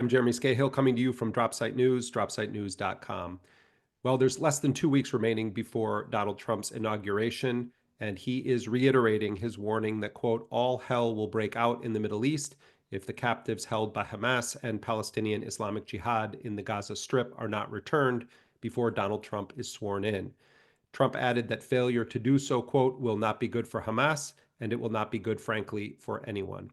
I'm Jeremy Scahill coming to you from Dropsite News, dropsitenews.com. Well, there's less than 2 weeks remaining before Donald Trump's inauguration, and he is reiterating his warning that, quote, all hell will break out in the Middle East if the captives held by Hamas and Palestinian Islamic Jihad in the Gaza Strip are not returned before Donald Trump is sworn in. Trump added that failure to do so, quote, will not be good for Hamas, and it will not be good, frankly, for anyone.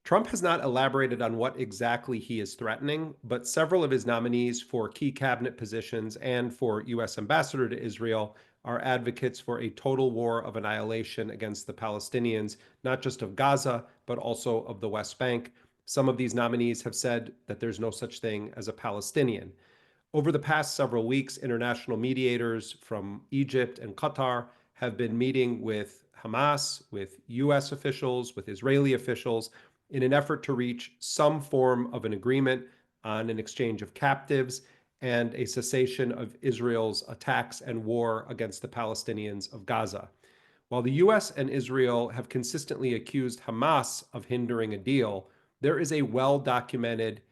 Trump has not elaborated on what exactly he is threatening, but several of his nominees for key cabinet positions and for U.S. ambassador to Israel are advocates for a total war of annihilation against the Palestinians, not just of Gaza, but also of the West Bank. Some of these nominees have said that there's no such thing as a Palestinian. Over the past several weeks, international mediators from Egypt and Qatar have been meeting with Hamas, with U.S. officials, with Israeli officials, in an effort to reach some form of an agreement on an exchange of captives and a cessation of Israel's attacks and war against the Palestinians of Gaza. While the U.S. and Israel have consistently accused Hamas of hindering a deal, there is a well-documented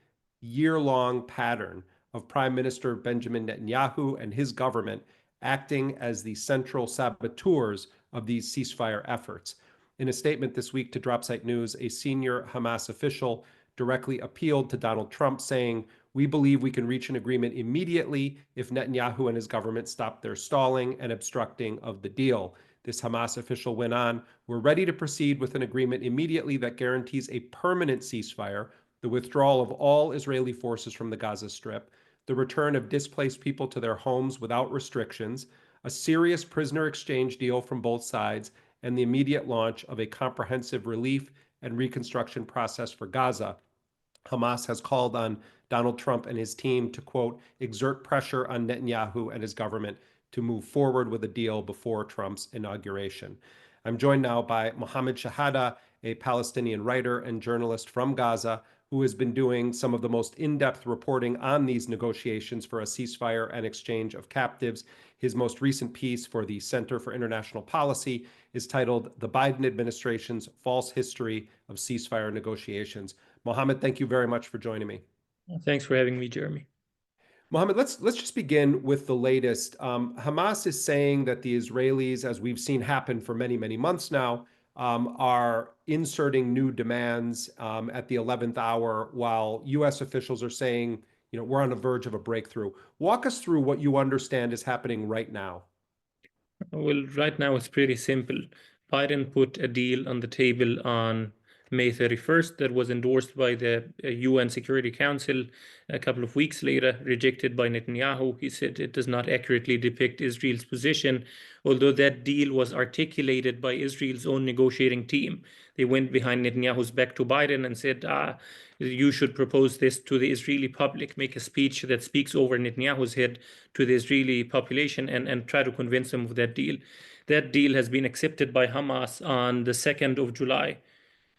year-long pattern of Prime Minister Benjamin Netanyahu and his government acting as the central saboteurs of these ceasefire efforts. In a statement this week to Dropsite News, a senior Hamas official directly appealed to Donald Trump, saying, we believe we can reach an agreement immediately if Netanyahu and his government stop their stalling and obstructing of the deal. This Hamas official went on, we're ready to proceed with an agreement immediately that guarantees a permanent ceasefire, the withdrawal of all Israeli forces from the Gaza Strip, the return of displaced people to their homes without restrictions, a serious prisoner exchange deal from both sides, and the immediate launch of a comprehensive relief and reconstruction process for Gaza. Hamas has called on Donald Trump and his team to, quote, exert pressure on Netanyahu and his government to move forward with a deal before Trump's inauguration. I'm joined now by Muhammad Shehada, a Palestinian writer and journalist from Gaza, who has been doing some of the most in-depth reporting on these negotiations for a ceasefire and exchange of captives. His most recent piece for the Center for International Policy is titled The Biden Administration's False History of Ceasefire Negotiations. Mohammed, thank you very much for joining me. Thanks for having me, Jeremy. Mohammed, let's just begin with the latest. Hamas is saying that the Israelis, as we've seen happen for many, many months now, are inserting new demands at the 11th hour, while U.S. officials are saying, we're on the verge of a breakthrough. Walk us through what you understand is happening right now. Well, right now it's pretty simple. Biden put a deal on the table on May 31st that was endorsed by the UN Security Council a couple of weeks later, rejected by Netanyahu. He said it does not accurately depict Israel's position, although that deal was articulated by Israel's own negotiating team. They went behind Netanyahu's back to Biden and said, you should propose this to the Israeli public, make a speech that speaks over Netanyahu's head to the Israeli population and try to convince them of that deal. That deal has been accepted by Hamas on the 2nd of July.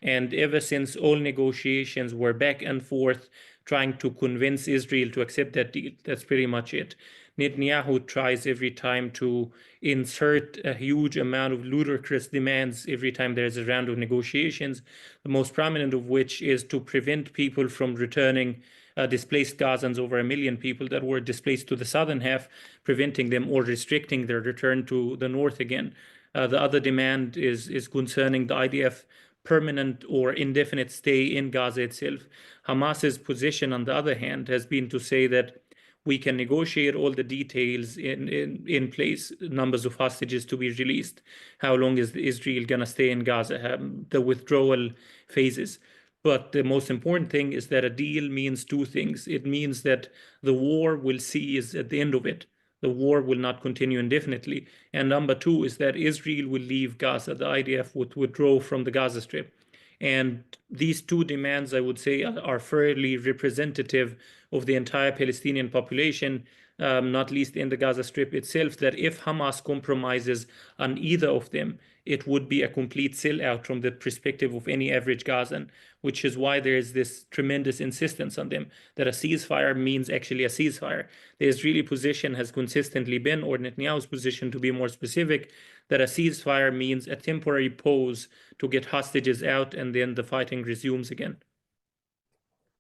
And ever since, all negotiations were back and forth trying to convince Israel to accept that deal. That's pretty much it. Netanyahu tries every time to insert a huge amount of ludicrous demands every time there's a round of negotiations, the most prominent of which is to prevent people from returning displaced Gazans, over 1 million people that were displaced to the southern half, preventing them or restricting their return to the north again. The other demand is concerning the IDF permanent or indefinite stay in Gaza itself. Hamas's position, on the other hand, has been to say that we can negotiate all the details in place, numbers of hostages to be released, how long is Israel going to stay in Gaza, the withdrawal phases. But the most important thing is that a deal means two things. It means that the war will cease at the end of it. The war will not continue indefinitely. And number two is that Israel will leave Gaza. The IDF would withdraw from the Gaza Strip. And these two demands, I would say, are fairly representative of the entire Palestinian population, not least in the Gaza Strip itself, that if Hamas compromises on either of them, it would be a complete sellout from the perspective of any average Gazan, which is why there is this tremendous insistence on them that a ceasefire means actually a ceasefire. The Israeli position has consistently been, or Netanyahu's position to be more specific, that a ceasefire means a temporary pause to get hostages out and then the fighting resumes again.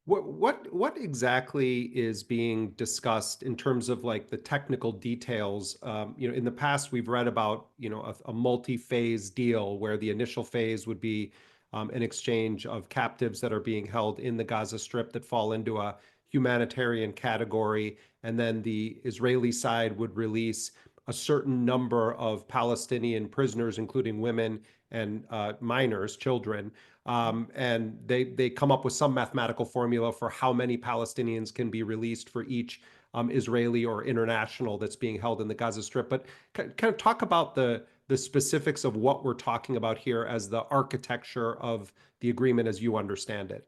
What exactly is being discussed in terms of like the technical details? In the past we've read about, a multi-phase deal where the initial phase would be an exchange of captives that are being held in the Gaza Strip that fall into a humanitarian category, and then the Israeli side would release a certain number of Palestinian prisoners, including women and minors, children, and they come up with some mathematical formula for how many Palestinians can be released for each Israeli or international that's being held in the Gaza Strip. But kind of talk about the specifics of what we're talking about here as the architecture of the agreement as you understand it.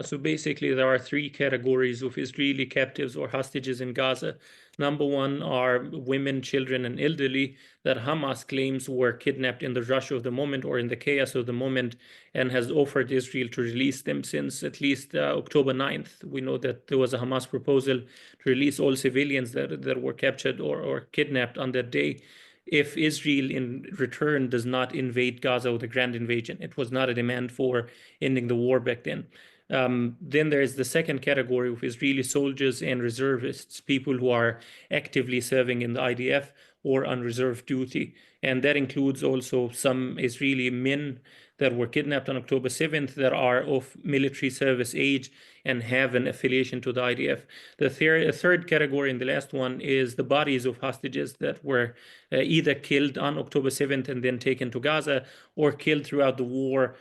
So basically, there are three categories of Israeli captives or hostages in Gaza. Number one are women, children, and elderly that Hamas claims were kidnapped in the rush of the moment or in the chaos of the moment, and has offered Israel to release them since at least October 9th. We know that there was a Hamas proposal to release all civilians that were captured or kidnapped on that day if Israel in return does not invade Gaza with a grand invasion. It was not a demand for ending the war back then. Then there is the second category of Israeli soldiers and reservists, people who are actively serving in the IDF or on reserve duty. And that includes also some Israeli men that were kidnapped on October 7th that are of military service age and have an affiliation to the IDF. The third category and the last one is the bodies of hostages that were either killed on October 7th and then taken to Gaza, or killed throughout the war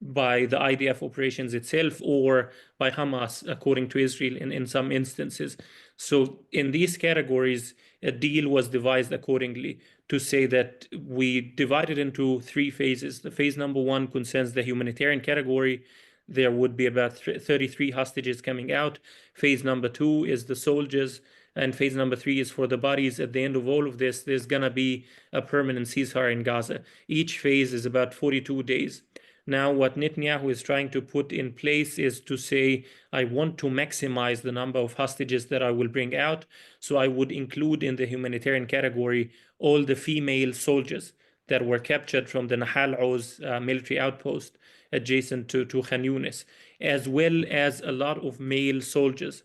by the IDF operations itself or by Hamas, according to Israel in some instances. So in these categories, a deal was devised accordingly to say that we divided into three phases. The phase number one concerns the humanitarian category. There would be about 33 hostages coming out. Phase number two is the soldiers, and phase number three is for the bodies. At the end of all of this, there's going to be a permanent ceasefire in Gaza. Each phase is about 42 days. Now, what Netanyahu is trying to put in place is to say, I want to maximize the number of hostages that I will bring out. So I would include in the humanitarian category all the female soldiers that were captured from the Nahal Oz military outpost adjacent to Khan Yunis, as well as a lot of male soldiers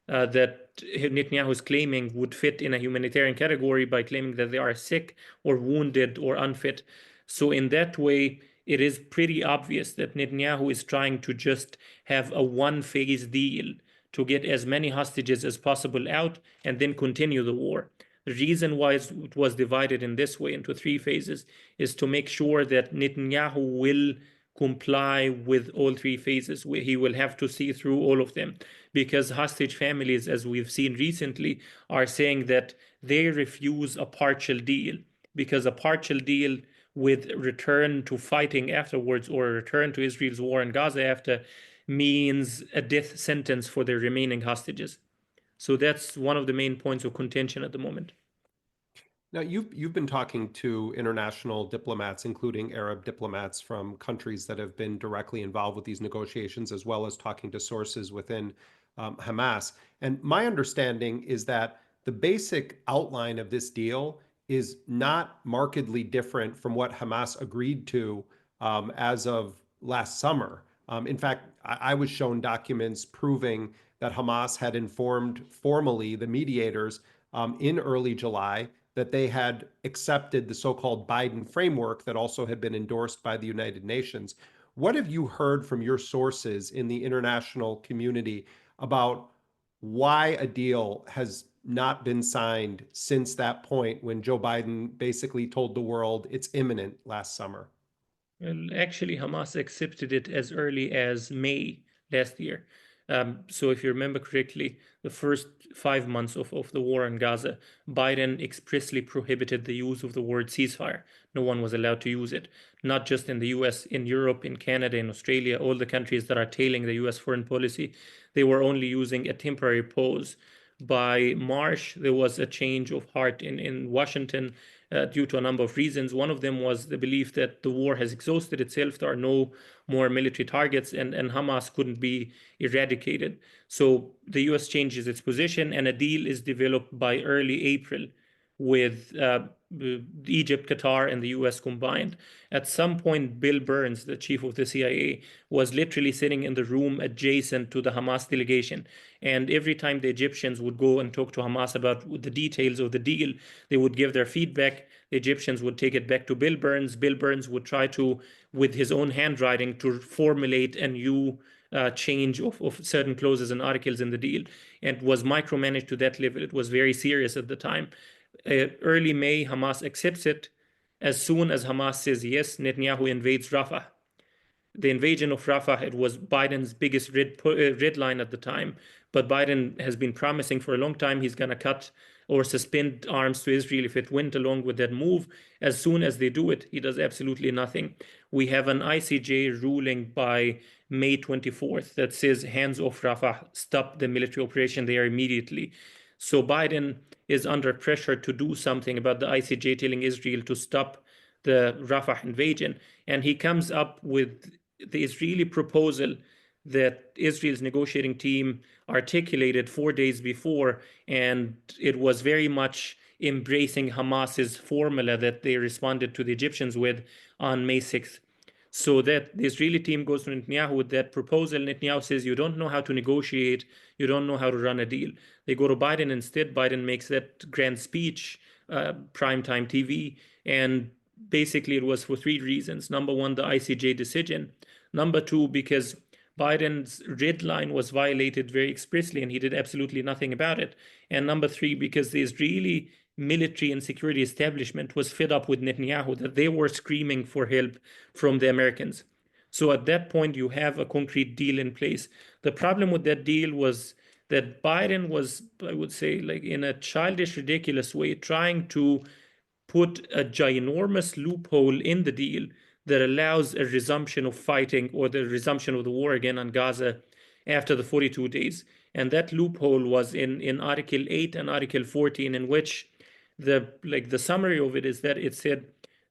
that Netanyahu is claiming would fit in a humanitarian category by claiming that they are sick or wounded or unfit. So in that way, it is pretty obvious that Netanyahu is trying to just have a one-phase deal to get as many hostages as possible out and then continue the war. The reason why it was divided in this way into three phases is to make sure that Netanyahu will comply with all three phases. He will have to see through all of them, because hostage families, as we've seen recently, are saying that they refuse a partial deal, because a partial deal with return to fighting afterwards or a return to Israel's war in Gaza after means a death sentence for the remaining hostages. So that's one of the main points of contention at the moment. Now, you've been talking to international diplomats, including Arab diplomats from countries that have been directly involved with these negotiations, as well as talking to sources within Hamas. And my understanding is that the basic outline of this deal is not markedly different from what Hamas agreed to as of last summer. In fact, I was shown documents proving that Hamas had informed formally the mediators in early July that they had accepted the so-called Biden framework that also had been endorsed by the United Nations. What have you heard from your sources in the international community about why a deal has not been signed since that point when Joe Biden basically told the world it's imminent last summer? Well, actually, Hamas accepted it as early as May last year. So if you remember correctly, the first 5 months of the war in Gaza, Biden expressly prohibited the use of the word ceasefire. No one was allowed to use it, not just in the US, in Europe, in Canada, in Australia, all the countries that are tailing the US foreign policy, they were only using a temporary pause. By March, there was a change of heart in Washington due to a number of reasons. One of them was the belief that the war has exhausted itself. There are no more military targets, and Hamas couldn't be eradicated. So the US changes its position, and a deal is developed by early April, with Egypt, Qatar, and the US combined. At some point, Bill Burns, the chief of the CIA, was literally sitting in the room adjacent to the Hamas delegation. And every time the Egyptians would go and talk to Hamas about the details of the deal, they would give their feedback. The Egyptians would take it back to Bill Burns. Bill Burns would try to, with his own handwriting, to formulate a new change of certain clauses and articles in the deal, and was micromanaged to that level. It was very serious at the time. Early May, Hamas accepts it. As soon as Hamas says yes, Netanyahu invades Rafah. The invasion of Rafah, it was Biden's biggest red line at the time. But Biden has been promising for a long time he's going to cut or suspend arms to Israel if it went along with that move. As soon as they do it, he does absolutely nothing. We have an ICJ ruling by May 24th that says hands off Rafah, stop the military operation there immediately. So Biden is under pressure to do something about the ICJ telling Israel to stop the Rafah invasion. And he comes up with the Israeli proposal that Israel's negotiating team articulated 4 days before, and it was very much embracing Hamas's formula that they responded to the Egyptians with on May 6th. So that the Israeli team goes to Netanyahu with that proposal. Netanyahu says, you don't know how to negotiate, you don't know how to run a deal. They go to Biden instead. Biden makes that grand speech, primetime TV, and basically it was for 3 reasons. Number one, the ICJ decision. Number two, because Biden's red line was violated very expressly and he did absolutely nothing about it. And number three, because the Israeli military and security establishment was fed up with Netanyahu, that they were screaming for help from the Americans. So at that point, you have a concrete deal in place. The problem with that deal was that Biden was, I would say, like in a childish, ridiculous way, trying to put a ginormous loophole in the deal that allows a resumption of fighting or the resumption of the war again on Gaza after the 42 days. And that loophole was in Article 8 and Article 14, in which the summary of it is that it said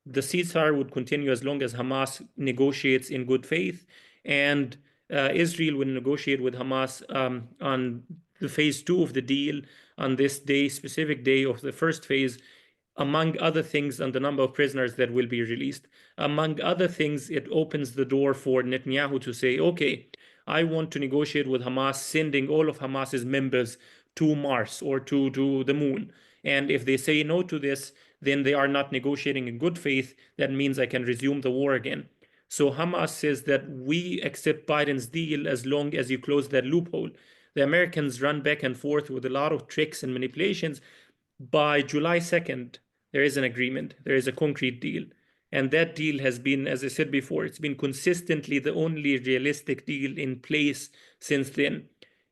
the ceasefire would continue as long as Hamas negotiates in good faith, and Israel will negotiate with Hamas on the phase 2 of the deal on this day, specific day of the first phase, among other things, on the number of prisoners that will be released. Among other things, it opens the door for Netanyahu to say, okay, I want to negotiate with Hamas, sending all of Hamas's members to Mars or to the moon. And if they say no to this, then they are not negotiating in good faith. That means I can resume the war again. So Hamas says that we accept Biden's deal as long as you close that loophole. The Americans run back and forth with a lot of tricks and manipulations. By July 2nd, there is an agreement. There is a concrete deal. And that deal has been, as I said before, it's been consistently the only realistic deal in place since then.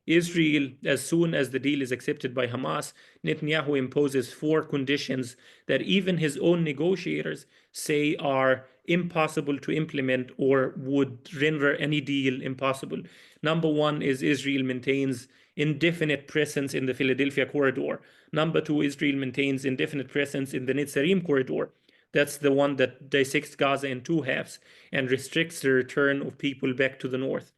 Israel, as soon as the deal is accepted by Hamas, Netanyahu imposes 4 conditions that even his own negotiators say are impossible to implement or would render any deal impossible. Number 1 is Israel maintains indefinite presence in the Philadelphia corridor. Number 2, Israel maintains indefinite presence in the Netzarim corridor. That's the one that dissects Gaza in 2 halves and restricts the return of people back to the north.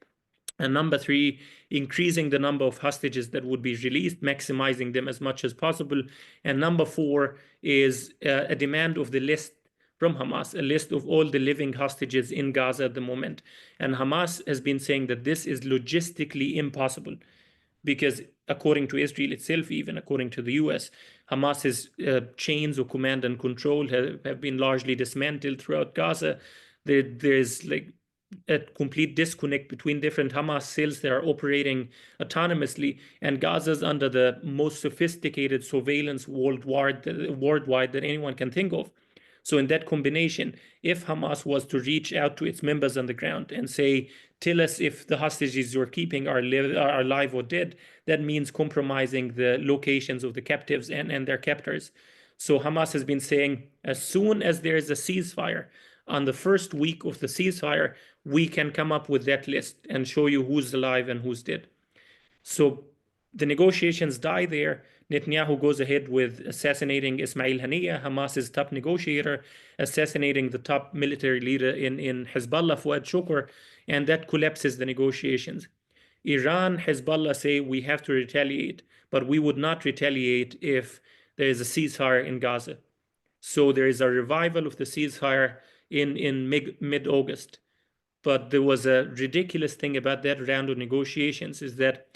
And number 3, increasing the number of hostages that would be released, maximizing them as much as possible. And number 4 is a demand of the list from Hamas, a list of all the living hostages in Gaza at the moment. And Hamas has been saying that this is logistically impossible because according to Israel itself, even according to the US, Hamas's chains of command and control have been largely dismantled throughout Gaza. There's like a complete disconnect between different Hamas cells that are operating autonomously, and Gaza's under the most sophisticated surveillance worldwide that anyone can think of. So in that combination, if Hamas was to reach out to its members on the ground and say, tell us if the hostages you're keeping are alive or dead, that means compromising the locations of the captives and their captors. So Hamas has been saying, as soon as there is a ceasefire, on the first week of the ceasefire, we can come up with that list and show you who's alive and who's dead. So the negotiations die there. Netanyahu goes ahead with assassinating Ismail Haniyeh, Hamas's top negotiator, assassinating the top military leader in Hezbollah, Fuad Shukr, and that collapses the negotiations. Iran, Hezbollah say we have to retaliate, but we would not retaliate if there is a ceasefire in Gaza. So there is a revival of the ceasefire in mid-August. But there was a ridiculous thing about that round of negotiations is that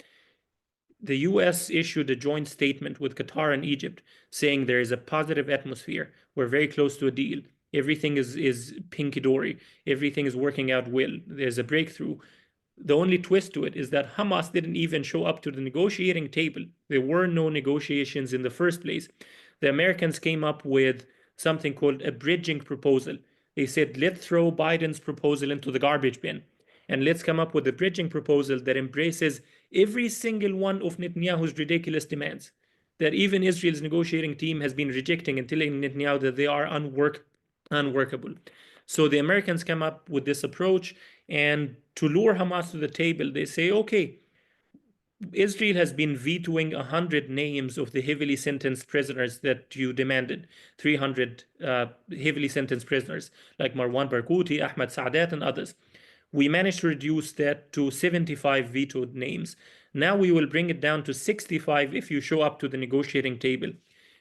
the US issued a joint statement with Qatar and Egypt saying there is a positive atmosphere. We're very close to a deal. Everything is pinky-dory. Everything is working out well. There's a breakthrough. The only twist to it is that Hamas didn't even show up to the negotiating table. There were no negotiations in the first place. The Americans came up with something called a bridging proposal. They said, let's throw Biden's proposal into the garbage bin and let's come up with a bridging proposal that embraces every single one of Netanyahu's ridiculous demands that even Israel's negotiating team has been rejecting and telling Netanyahu that they are unworkable. So the Americans come up with this approach, and to lure Hamas to the table, they say, okay, Israel has been vetoing 100 names of the heavily sentenced prisoners that you demanded, 300 heavily sentenced prisoners like Marwan Barghouti, Ahmad Saadat, and others. We managed to reduce that to 75 vetoed names. Now we will bring it down to 65 if you show up to the negotiating table.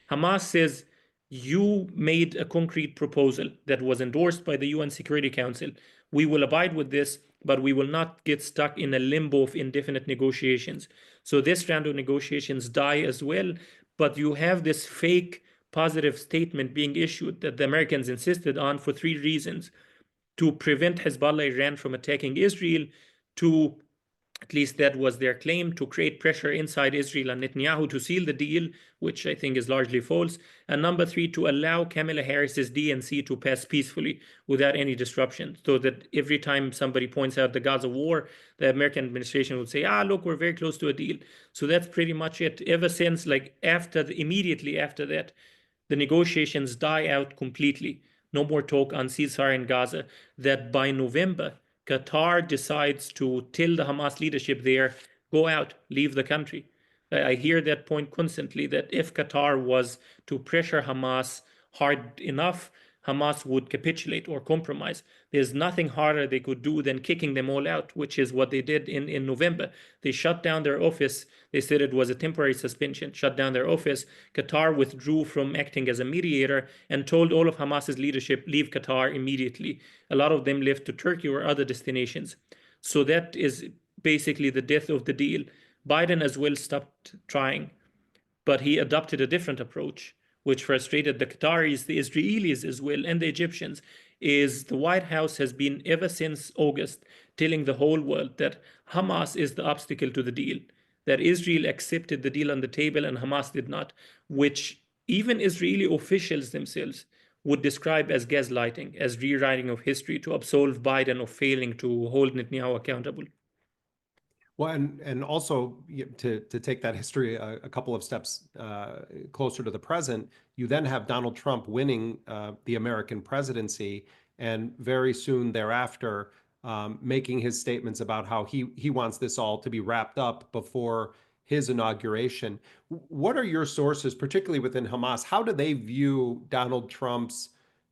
Hamas says, you made a concrete proposal that was endorsed by the UN Security Council. We will abide with this, but we will not get stuck in a limbo of indefinite negotiations. So this round of negotiations die as well, but you have this fake positive statement being issued that the Americans insisted on for 3 reasons: to prevent Hezbollah Iran from attacking Israel, to, at least that was their claim, to create pressure inside Israel and Netanyahu to seal the deal, which I think is largely false. And number 3, to allow Kamala Harris's DNC to pass peacefully without any disruption, so that every time somebody points out the Gaza war, the American administration would say, look, we're very close to a deal. So that's pretty much it. Ever since, like immediately after that, the negotiations die out completely. No more talk on ceasefire in Gaza. That by November, Qatar decides to tell the Hamas leadership there, go out, leave the country. I hear that point constantly, that if Qatar was to pressure Hamas hard enough, Hamas would capitulate or compromise. There's nothing harder they could do than kicking them all out, which is what they did in November. They shut down their office. They said it was a temporary suspension, shut down their office. Qatar withdrew from acting as a mediator and told all of Hamas's leadership, leave Qatar immediately. A lot of them left to Turkey or other destinations. So that is basically the death of the deal. Biden as well stopped trying, but he adopted a different approach, which frustrated the Qataris, the Israelis as well, and the Egyptians. Is the White House has been, ever since August, telling the whole world that Hamas is the obstacle to the deal, that Israel accepted the deal on the table and Hamas did not, which even Israeli officials themselves would describe as gaslighting, as rewriting of history to absolve Biden of failing to hold Netanyahu accountable. Well, and also to take that history a couple of steps closer to the present, you then have Donald Trump winning the American presidency, and very soon thereafter making his statements about how he wants this all to be wrapped up before his inauguration. What are your sources, particularly within Hamas? How do they view Donald Trump's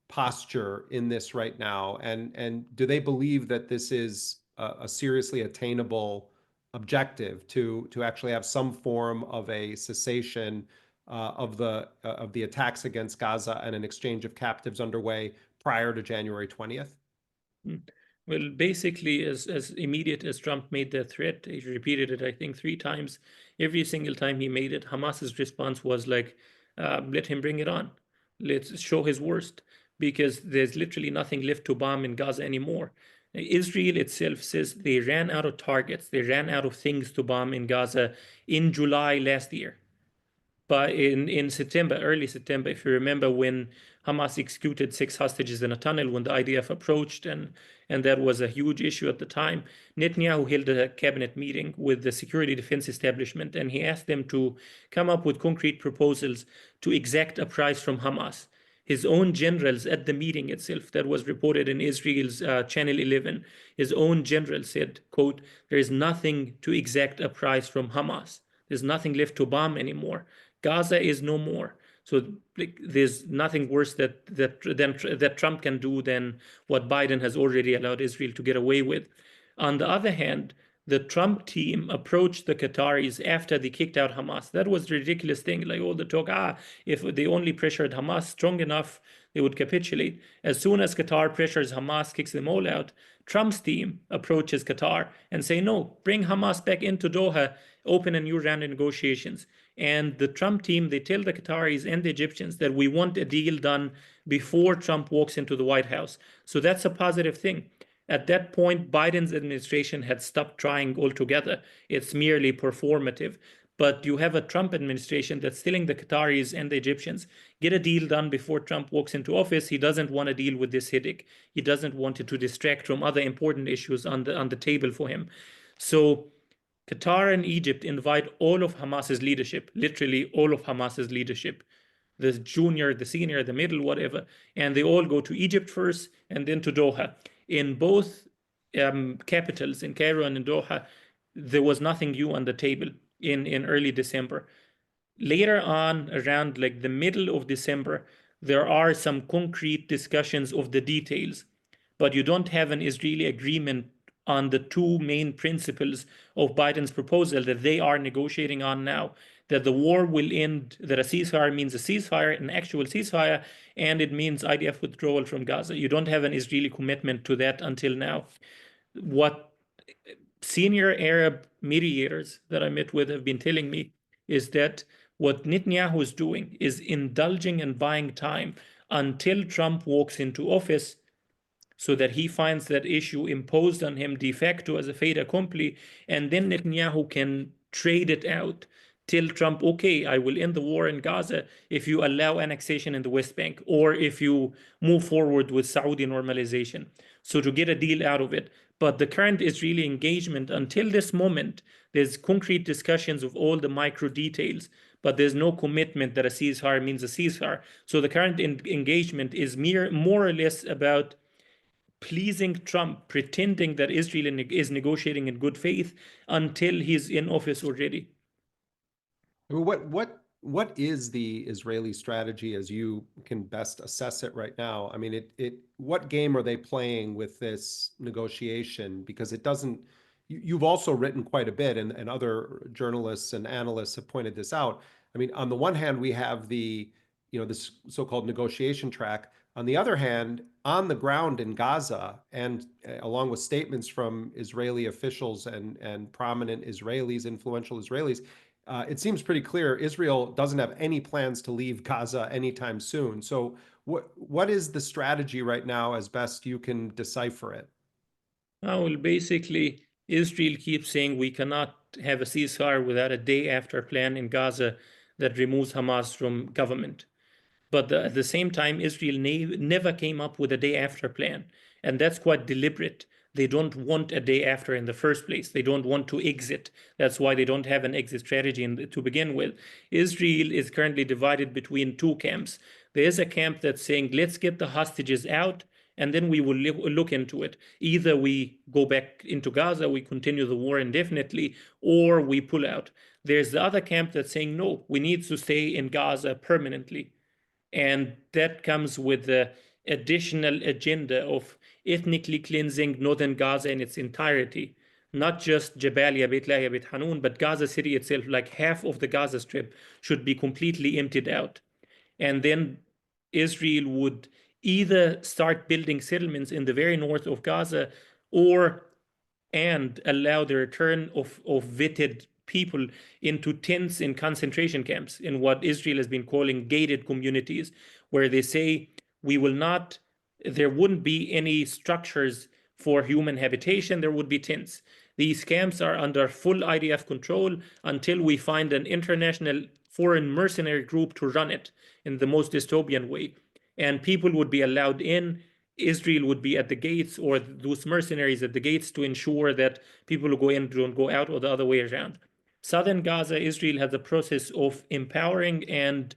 posture in this right now? And do they believe that this is a seriously attainable objective to actually have some form of a cessation of the attacks against Gaza and an exchange of captives underway prior to January 20th? Well, basically, as immediate as Trump made that threat, he repeated it, I think, 3 times. Every single time he made it, Hamas's response was like, let him bring it on. Let's show his worst, because there's literally nothing left to bomb in Gaza anymore. Israel itself says they ran out of targets. They ran out of things to bomb in Gaza in July last year. But in September, early September, if you remember, when Hamas executed 6 hostages in a tunnel when the IDF approached, and that was a huge issue at the time, Netanyahu held a cabinet meeting with the security defense establishment, and he asked them to come up with concrete proposals to exact a price from Hamas. His own generals at the meeting itself, that was reported in Israel's Channel 11, his own general said, quote, there is nothing to exact a price from Hamas. There's nothing left to bomb anymore. Gaza is no more. So there's nothing worse that Trump can do than what Biden has already allowed Israel to get away with. On the other hand, the Trump team approached the Qataris after they kicked out Hamas. That was the ridiculous thing. Like all the talk, if they only pressured Hamas strong enough, they would capitulate. As soon as Qatar pressures Hamas, kicks them all out, Trump's team approaches Qatar and say, no, bring Hamas back into Doha, open a new round of negotiations. And the Trump team, they tell the Qataris and the Egyptians that we want a deal done before Trump walks into the White House. So that's a positive thing. At that point, Biden's administration had stopped trying altogether. It's merely performative. But you have a Trump administration that's telling the Qataris and the Egyptians, get a deal done before Trump walks into office. He doesn't want to deal with this headache. He doesn't want it to distract from other important issues on the table for him. So Qatar and Egypt invite all of Hamas's leadership, literally all of Hamas's leadership, the junior, the senior, the middle, whatever, and they all go to Egypt first and then to Doha. In both capitals, in Cairo and in Doha, there was nothing new on the table in early December. Later on, around like the middle of December, there are some concrete discussions of the details, but you don't have an Israeli agreement on the two main principles of Biden's proposal that they are negotiating on now, that the war will end, that a ceasefire means a ceasefire, an actual ceasefire, and it means IDF withdrawal from Gaza. You don't have an Israeli commitment to that until now. What senior Arab mediators that I met with have been telling me is that what Netanyahu is doing is indulging and buying time until Trump walks into office so that he finds that issue imposed on him de facto as a fait accompli, and then Netanyahu can trade it out till Trump, okay, I will end the war in Gaza if you allow annexation in the West Bank or if you move forward with Saudi normalization. So to get a deal out of it. But the current Israeli engagement until this moment, there's concrete discussions of all the micro details, but there's no commitment that a ceasefire means a ceasefire. So the current engagement is more or less about pleasing Trump, pretending that Israel is negotiating in good faith until he's in office already. What is the Israeli strategy as you can best assess it right now? I mean, what game are they playing with this negotiation? Because it doesn't. You've also written quite a bit, and other journalists and analysts have pointed this out. I mean, on the one hand, we have this so-called negotiation track. On the other hand, on the ground in Gaza, and along with statements from Israeli officials and prominent Israelis, influential Israelis, it seems pretty clear Israel doesn't have any plans to leave Gaza anytime soon. So what is the strategy right now as best you can decipher it? Well, basically, Israel keeps saying we cannot have a ceasefire without a day after plan in Gaza that removes Hamas from government. But at the same time, Israel never came up with a day after plan. And that's quite deliberate. They don't want a day after in the first place. They don't want to exit. That's why they don't have an exit strategy to begin with. Israel is currently divided between two camps. There is a camp that's saying, let's get the hostages out, and then we will look into it. Either we go back into Gaza, we continue the war indefinitely, or we pull out. There's the other camp that's saying, no, we need to stay in Gaza permanently. And that comes with the additional agenda of ethnically cleansing northern Gaza in its entirety. Not just Jabalia, Beit Lahia, Beit Hanun, but Gaza City itself, like half of the Gaza Strip, should be completely emptied out. And then Israel would either start building settlements in the very north of Gaza and allow the return of vetted people into tents in concentration camps in what Israel has been calling gated communities, where they say there wouldn't be any structures for human habitation, there would be tents. These camps are under full IDF control until we find an international foreign mercenary group to run it in the most dystopian way. And people would be allowed in. Israel would be at the gates, or those mercenaries at the gates, to ensure that people who go in don't go out, or the other way around. Southern Gaza, Israel has a process of empowering and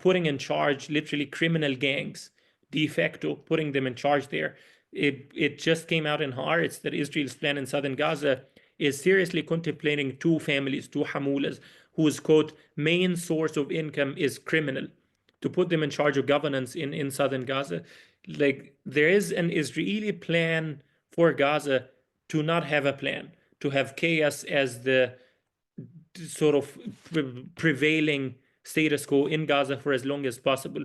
putting in charge literally criminal gangs, de facto putting them in charge there. It just came out in Haaretz that Israel's plan in Southern Gaza is seriously contemplating two families, two hamulas, whose, quote, main source of income is criminal, to put them in charge of governance in Southern Gaza. Like, there is an Israeli plan for Gaza to not have a plan. to have chaos as the sort of prevailing status quo in Gaza for as long as possible.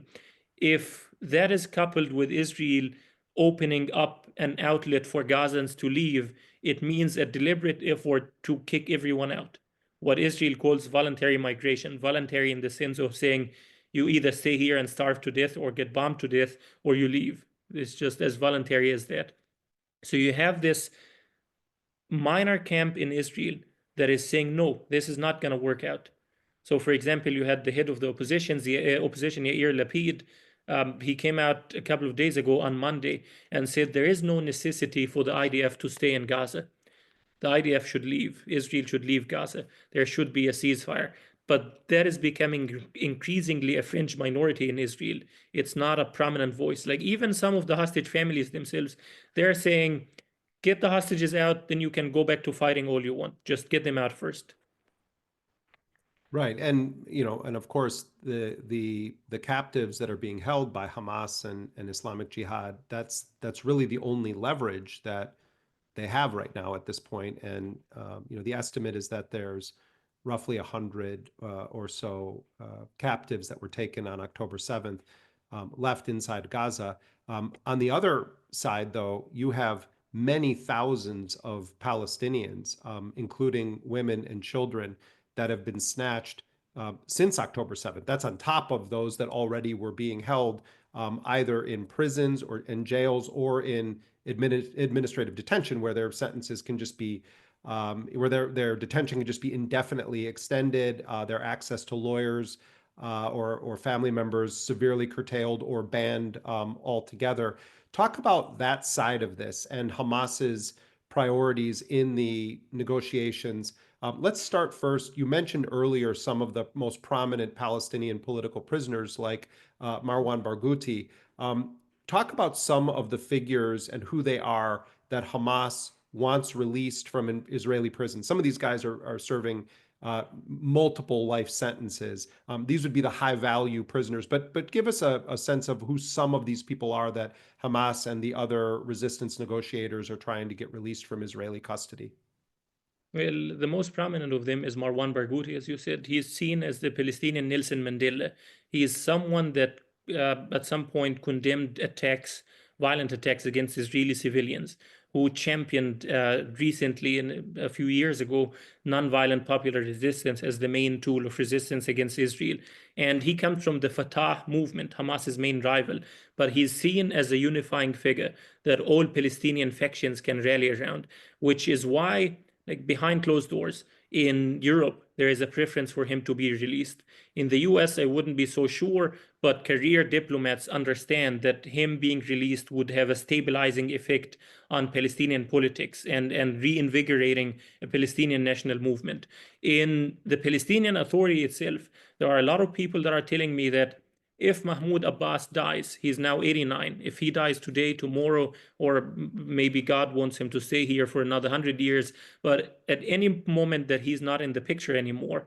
If that is coupled with Israel opening up an outlet for Gazans to leave, it means a deliberate effort to kick everyone out. What Israel calls voluntary migration, voluntary in the sense of saying you either stay here and starve to death or get bombed to death or you leave. It's just as voluntary as that. So you have this minor camp in Israel that is saying, no, this is not going to work out. So, for example, you had the head of the opposition, Yair Lapid. He came out a couple of days ago on Monday and said there is no necessity for the IDF to stay in Gaza. The IDF should leave. Israel should leave Gaza. There should be a ceasefire. But that is becoming increasingly a fringe minority in Israel. It's not a prominent voice. Like even some of the hostage families themselves, they're saying, get the hostages out, then you can go back to fighting all you want. Just get them out first. Right. And, and of course, the captives that are being held by Hamas and Islamic Jihad, that's really the only leverage that they have right now at this point. And, the estimate is that there's roughly 100 or so captives that were taken on October 7th left inside Gaza. On the other side, though, you have many thousands of Palestinians, including women and children, that have been snatched since October 7th. That's on top of those that already were being held either in prisons or in jails or in administrative detention, where their sentences can just be, where their detention can just be indefinitely extended, their access to lawyers or family members severely curtailed or banned altogether. Talk about that side of this and Hamas's priorities in the negotiations. Let's start first. You mentioned earlier some of the most prominent Palestinian political prisoners like Marwan Barghouti. Talk about some of the figures and who they are that Hamas wants released from an Israeli prison. Some of these guys are serving multiple life sentences. These would be the high value prisoners, but give us a sense of who some of these people are that Hamas and the other resistance negotiators are trying to get released from Israeli custody. Well, the most prominent of them is Marwan Barghouti, as you said. He is seen as the Palestinian Nelson Mandela. He is someone that at some point condemned attacks, violent attacks against Israeli civilians, who championed recently, a few years ago, nonviolent popular resistance as the main tool of resistance against Israel. And he comes from the Fatah movement, Hamas's main rival, but he's seen as a unifying figure that all Palestinian factions can rally around, which is why, like behind closed doors, in Europe, there is a preference for him to be released. In the US, I wouldn't be so sure, but career diplomats understand that him being released would have a stabilizing effect on Palestinian politics and reinvigorating a Palestinian national movement. In the Palestinian Authority itself, there are a lot of people that are telling me that if Mahmoud Abbas dies, he's now 89. If he dies today, tomorrow, or maybe God wants him to stay here for another 100 years, but at any moment that he's not in the picture anymore,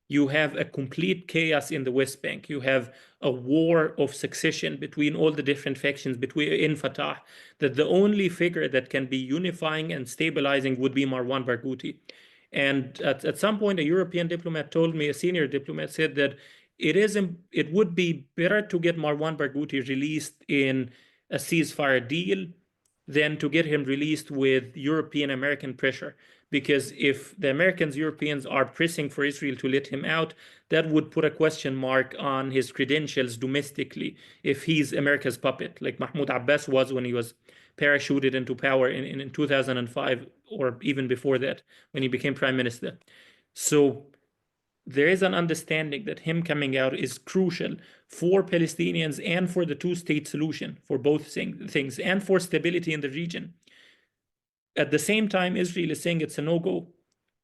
you have a complete chaos in the West Bank. You have a war of succession between all the different factions in Fatah, that the only figure that can be unifying and stabilizing would be Marwan Barghouti. And at some point, a European diplomat told me, a senior diplomat said that it would be better to get Marwan Barghouti released in a ceasefire deal than to get him released with European American pressure. Because if the Europeans are pressing for Israel to let him out, that would put a question mark on his credentials domestically if he's America's puppet, like Mahmoud Abbas was when he was parachuted into power in 2005, or even before that, when he became prime minister. So there is an understanding that him coming out is crucial for Palestinians and for the two-state solution, for both things, and for stability in the region. At the same time, Israel is saying it's a no-go.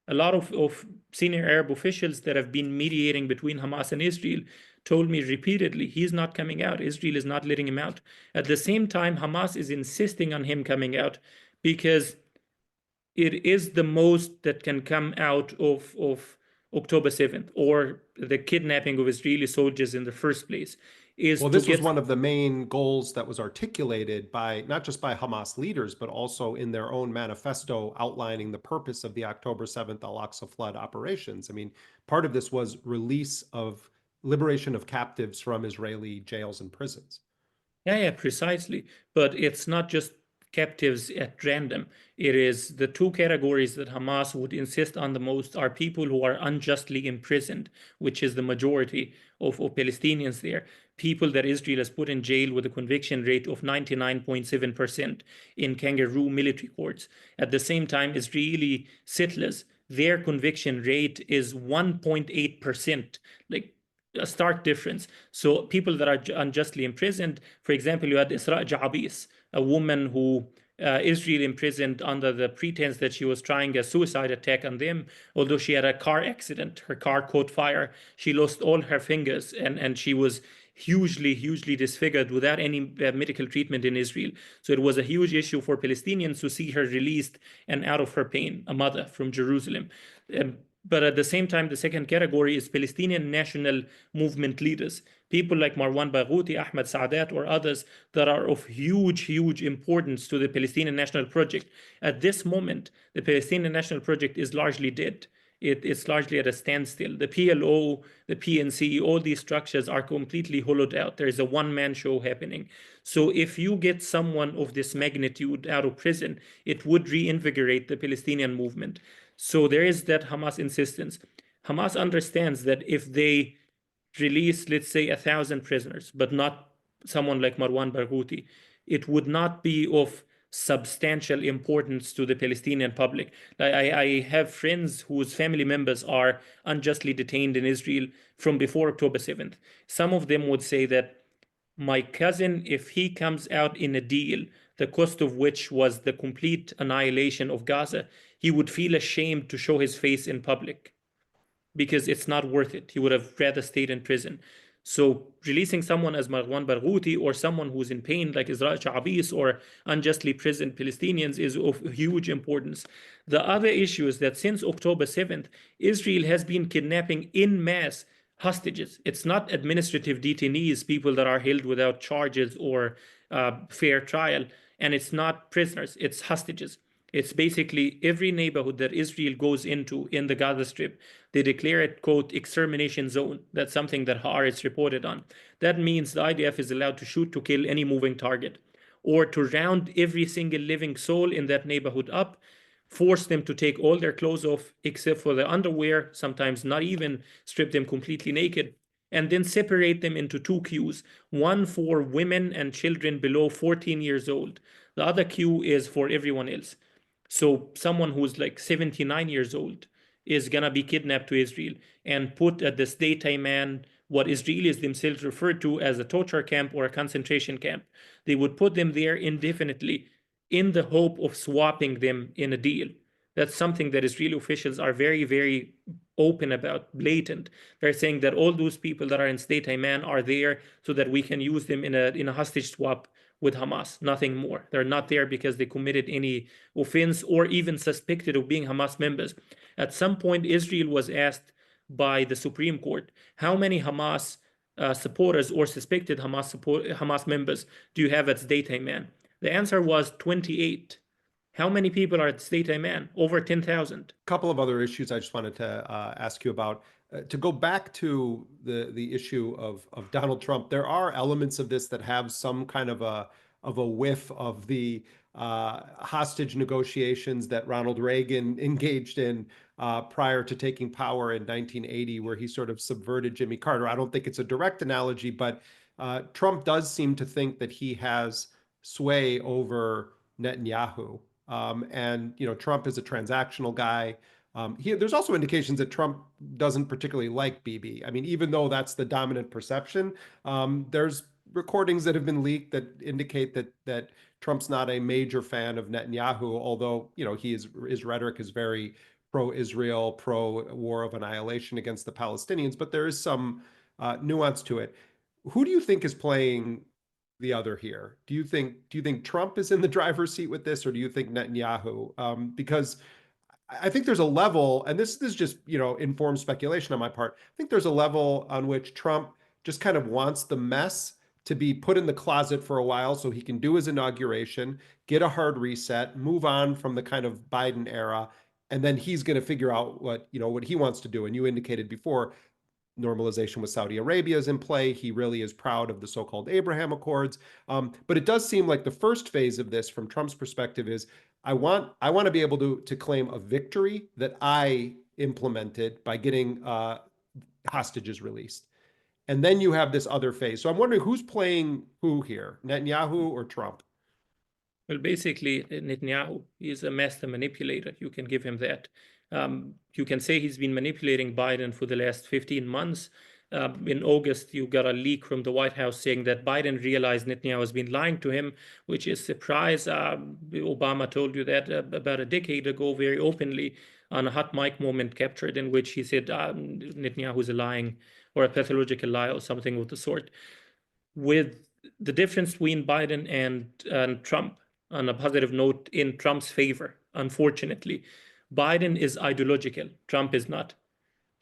A lot of senior Arab officials that have been mediating between Hamas and Israel told me repeatedly, he's not coming out. Israel is not letting him out. At the same time, Hamas is insisting on him coming out because it is the most that can come out of October 7th or the kidnapping of Israeli soldiers in the first place is Well, to this was get. one of the main goals that was articulated by not just by Hamas leaders, but also in their own manifesto outlining the purpose of the October 7th Al-Aqsa flood operations. I mean, part of this was liberation of captives from Israeli jails and prisons. Yeah, precisely. But it's not just captives at random. It is the two categories that Hamas would insist on the most are people who are unjustly imprisoned, which is the majority of Palestinians there. People that Israel has put in jail with a conviction rate of 99.7% in kangaroo military courts. At the same time, Israeli settlers, their conviction rate is 1.8%. Like a stark difference. So people that are unjustly imprisoned, for example, you had Isra Ja'abis, a woman who Israel imprisoned under the pretense that she was trying a suicide attack on them, although she had a car accident. Her car caught fire. She lost all her fingers and she was hugely disfigured without any medical treatment in Israel. So it was a huge issue for Palestinians to see her released and out of her pain, a mother from Jerusalem. But at the same time, the second category is Palestinian national movement leaders, people like Marwan Barghouti, Ahmed Saadat, or others that are of huge importance to the Palestinian national project. At this moment, the Palestinian national project is largely dead. It's largely at a standstill. The PLO, the PNC, all these structures are completely hollowed out. There is a one-man show happening. So if you get someone of this magnitude out of prison, it would reinvigorate the Palestinian movement. So there is that Hamas insistence. Hamas understands that if they release, let's say, 1,000 prisoners, but not someone like Marwan Barghouti, it would not be of substantial importance to the Palestinian public. I have friends whose family members are unjustly detained in Israel from before October 7th. Some of them would say that my cousin, if he comes out in a deal, the cost of which was the complete annihilation of Gaza, he would feel ashamed to show his face in public because it's not worth it. He would have rather stayed in prison. So releasing someone as Marwan Barghouti or someone who's in pain like Isra Chabis or unjustly imprisoned Palestinians is of huge importance. The other issue is that since October 7th, Israel has been kidnapping in mass hostages. It's not administrative detainees, people that are held without charges or fair trial, and it's not prisoners, it's hostages. It's basically every neighborhood that Israel goes into in the Gaza Strip, they declare it, quote, extermination zone. That's something that Haaretz reported on. That means the IDF is allowed to shoot to kill any moving target or to round every single living soul in that neighborhood up, force them to take all their clothes off except for the underwear, sometimes not even strip them completely naked, and then separate them into two queues, one for women and children below 14 years old. The other queue is for everyone else. So someone who's like 79 years old is gonna be kidnapped to Israel and put at this daytime man, what Israelis themselves refer to as a torture camp or a concentration camp. They would put them there indefinitely in the hope of swapping them in a deal. That's something that Israeli officials are very open about, blatant. They're saying that all those people that are in State Ayman are there so that we can use them in a hostage swap with Hamas, nothing more. They're not there because they committed any offense or even suspected of being Hamas members. At some point, Israel was asked by the Supreme Court, how many Hamas supporters or suspected Hamas members do you have at State Ayman? The answer was 28. How many people are at State Ayman? Over 10,000. Couple of other issues I just wanted to ask you about. To go back to the issue of Donald Trump, there are elements of this that have some kind of a whiff of the hostage negotiations that Ronald Reagan engaged in prior to taking power in 1980, where he sort of subverted Jimmy Carter. I don't think it's a direct analogy, but Trump does seem to think that he has sway over Netanyahu. And Trump is a transactional guy. There's also indications that Trump doesn't particularly like Bibi. I mean, even though that's the dominant perception, there's recordings that have been leaked that indicate that Trump's not a major fan of Netanyahu, although his rhetoric is very pro-Israel, pro-war of annihilation against the Palestinians. But there is some nuance to it. Who do you think is playing the other here? Do you think Trump is in the driver's seat with this, or do you think Netanyahu? Because I think there's a level, and this is just, informed speculation on my part. I think there's a level on which Trump just kind of wants the mess to be put in the closet for a while so he can do his inauguration, get a hard reset, move on from the kind of Biden era, and then he's going to figure out what he wants to do. And you indicated before, normalization with Saudi Arabia is in play. He really is proud of the so-called Abraham Accords. But it does seem like the first phase of this, from Trump's perspective, is I want to be able to claim a victory that I implemented by getting hostages released. And then you have this other phase. So I'm wondering who's playing who here, Netanyahu or Trump? Well, basically, Netanyahu is a master manipulator. You can give him that. You can say he's been manipulating Biden for the last 15 months. In August, you got a leak from the White House saying that Biden realized Netanyahu has been lying to him, which is a surprise. Obama told you that about a decade ago, very openly, on a hot mic moment captured, in which he said Netanyahu is a lying or a pathological liar or something of the sort. With the difference between Biden and Trump, on a positive note, in Trump's favor, unfortunately, Biden is ideological. Trump is not.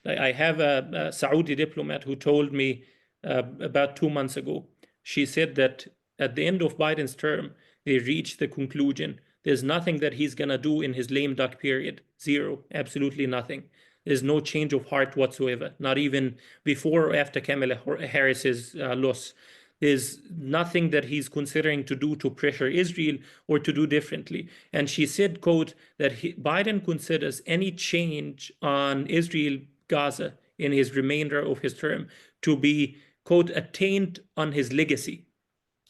I have a Saudi diplomat who told me about 2 months ago. She said that at the end of Biden's term, they reached the conclusion there's nothing that he's going to do in his lame duck period. Zero. Absolutely nothing. There's no change of heart whatsoever, not even before or after Kamala Harris's loss. There's nothing that he's considering to do to pressure Israel or to do differently. And she said, quote, that Biden considers any change on Israel, Gaza in his remainder of his term to be, quote, a taint on his legacy.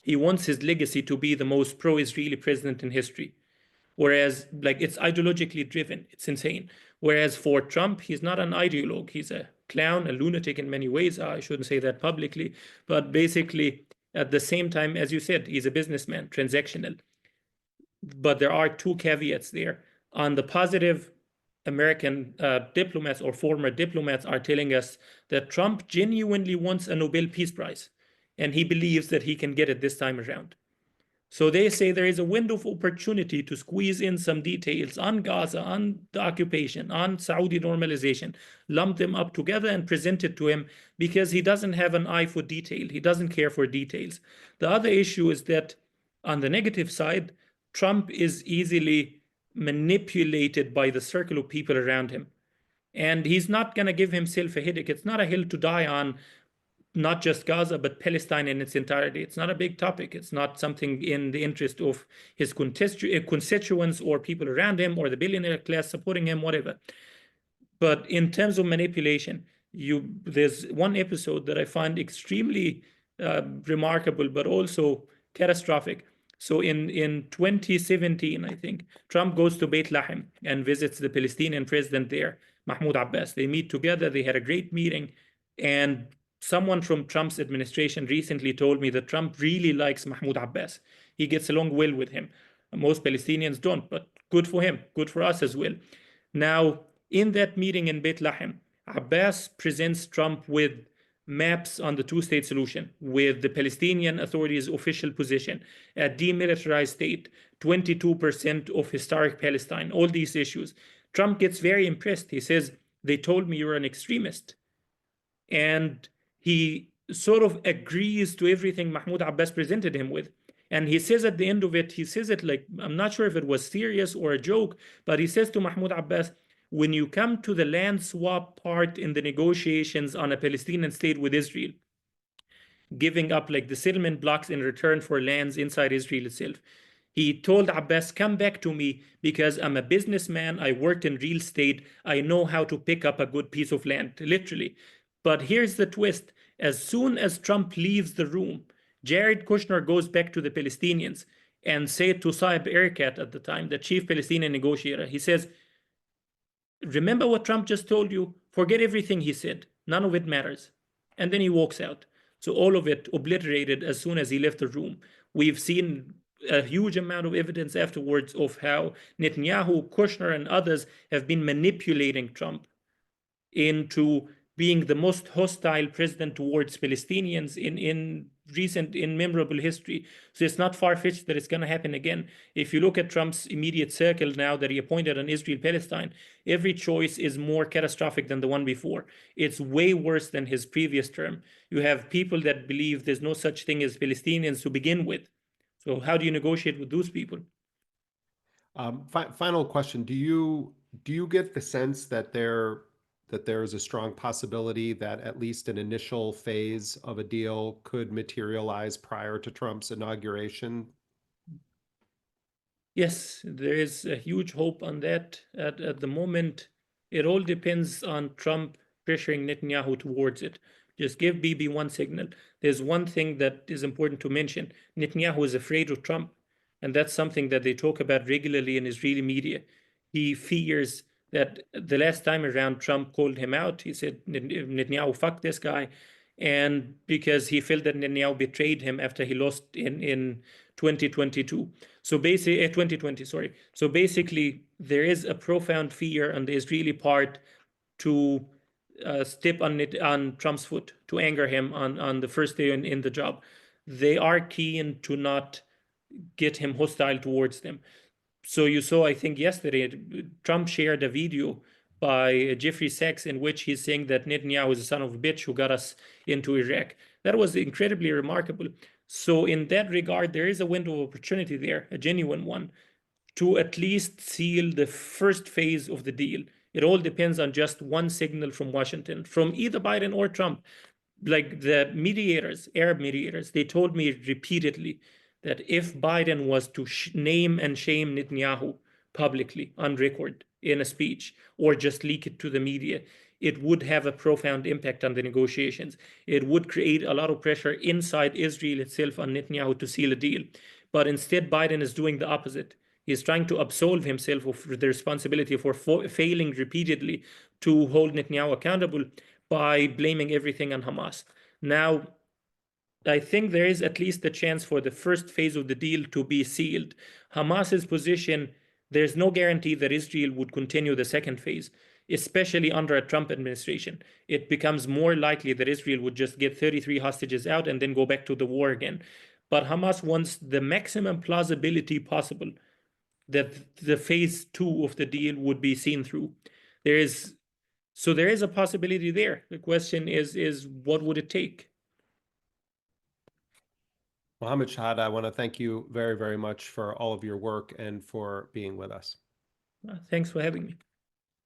He wants his legacy to be the most pro-Israeli president in history. Whereas, like, it's ideologically driven. It's insane. Whereas for Trump, he's not an ideologue. He's a clown, a lunatic in many ways. I shouldn't say that publicly. But basically, at the same time, as you said, he's a businessman, transactional. But there are two caveats there. On the positive, American diplomats or former diplomats are telling us that Trump genuinely wants a Nobel Peace Prize, and he believes that he can get it this time around. So they say there is a window of opportunity to squeeze in some details on Gaza, on the occupation, on Saudi normalization, lump them up together and present it to him because he doesn't have an eye for detail. He doesn't care for details. The other issue is that on the negative side, Trump is easily manipulated by the circle of people around him. And he's not going to give himself a headache. It's not a hill to die on, not just Gaza, but Palestine in its entirety. It's not a big topic. It's not something in the interest of his constituents or people around him or the billionaire class supporting him, whatever. But in terms of manipulation, there's one episode that I find extremely remarkable, but also catastrophic. So in 2017, I think, Trump goes to Beit Lahem and visits the Palestinian president there, Mahmoud Abbas. They meet together. They had a great meeting. And someone from Trump's administration recently told me that Trump really likes Mahmoud Abbas. He gets along well with him. Most Palestinians don't, but good for him, good for us as well. Now, in that meeting in Beit Lahem, Abbas presents Trump with maps on the two-state solution, with the Palestinian Authority's official position, a demilitarized state, 22% of historic Palestine, all these issues. Trump gets very impressed. He says, they told me you're an extremist. And he sort of agrees to everything Mahmoud Abbas presented him with. And he says at the end of it, he says it like, I'm not sure if it was serious or a joke, but he says to Mahmoud Abbas, when you come to the land swap part in the negotiations on a Palestinian state with Israel, giving up like the settlement blocks in return for lands inside Israel itself, he told Abbas, come back to me because I'm a businessman. I worked in real estate. I know how to pick up a good piece of land, literally. But here's the twist. As soon as Trump leaves the room, Jared Kushner goes back to the Palestinians and said to Saeb Erekat at the time, the chief Palestinian negotiator, he says, remember what Trump just told you? Forget everything he said. None of it matters. And then he walks out. So all of it obliterated as soon as he left the room. We've seen a huge amount of evidence afterwards of how Netanyahu, Kushner, and others have been manipulating Trump into being the most hostile president towards Palestinians in recent in memorable history. So it's not far-fetched that it's going to happen again. If you look at Trump's immediate circle now that he appointed on Israel-Palestine, every choice is more catastrophic than the one before. It's way worse than his previous term. You have people that believe there's no such thing as Palestinians to begin with. So how do you negotiate with those people? Final question: do you get the sense that there is a strong possibility that at least an initial phase of a deal could materialize prior to Trump's inauguration? Yes, there is a huge hope on that. At the moment, it all depends on Trump pressuring Netanyahu towards it. Just give Bibi one signal. There's one thing that is important to mention. Netanyahu is afraid of Trump, and that's something that they talk about regularly in Israeli media. He fears that the last time around Trump called him out, he said, Netanyahu, fuck this guy. And because he felt that Netanyahu betrayed him after he lost in 2022. So basically, 2020, sorry. So basically, there is a profound fear on the Israeli part to step on Trump's foot, to anger him on the first day in the job. They are keen to not get him hostile towards them. So you saw, I think yesterday, Trump shared a video by Jeffrey Sachs in which he's saying that Netanyahu is a son of a bitch who got us into Iraq. That was incredibly remarkable. So in that regard, there is a window of opportunity there, a genuine one, to at least seal the first phase of the deal. It all depends on just one signal from Washington, from either Biden or Trump. Like the mediators, Arab mediators, they told me repeatedly that if Biden was to name and shame Netanyahu publicly on record in a speech or just leak it to the media, it would have a profound impact on the negotiations. It would create a lot of pressure inside Israel itself on Netanyahu to seal a deal. But instead, Biden is doing the opposite. He's trying to absolve himself of the responsibility for failing repeatedly to hold Netanyahu accountable by blaming everything on Hamas. Now, I think there is at least a chance for the first phase of the deal to be sealed. Hamas's position, there's no guarantee that Israel would continue the second phase, especially under a Trump administration. It becomes more likely that Israel would just get 33 hostages out and then go back to the war again. But Hamas wants the maximum plausibility possible that the phase two of the deal would be seen through. There is a possibility there. The question is what would it take? Muhammad Shehada, I want to thank you very, very much for all of your work and for being with us. Thanks for having me.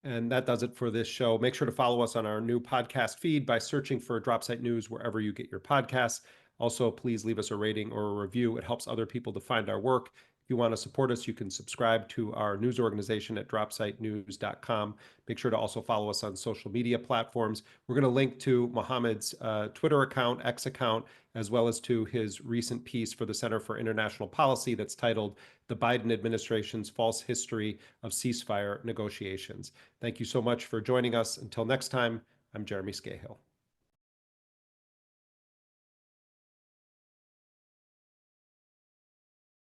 And that does it for this show. Make sure to follow us on our new podcast feed by searching for Dropsite News wherever you get your podcasts. Also, please leave us a rating or a review. It helps other people to find our work. If you want to support us, you can subscribe to our news organization at dropsitenews.com. Make sure to also follow us on social media platforms. We're going to link to Muhammad's Twitter account, X account, as well as to his recent piece for the Center for International Policy that's titled "The Biden Administration's False History of Ceasefire Negotiations." Thank you so much for joining us. Until next time, I'm Jeremy Scahill.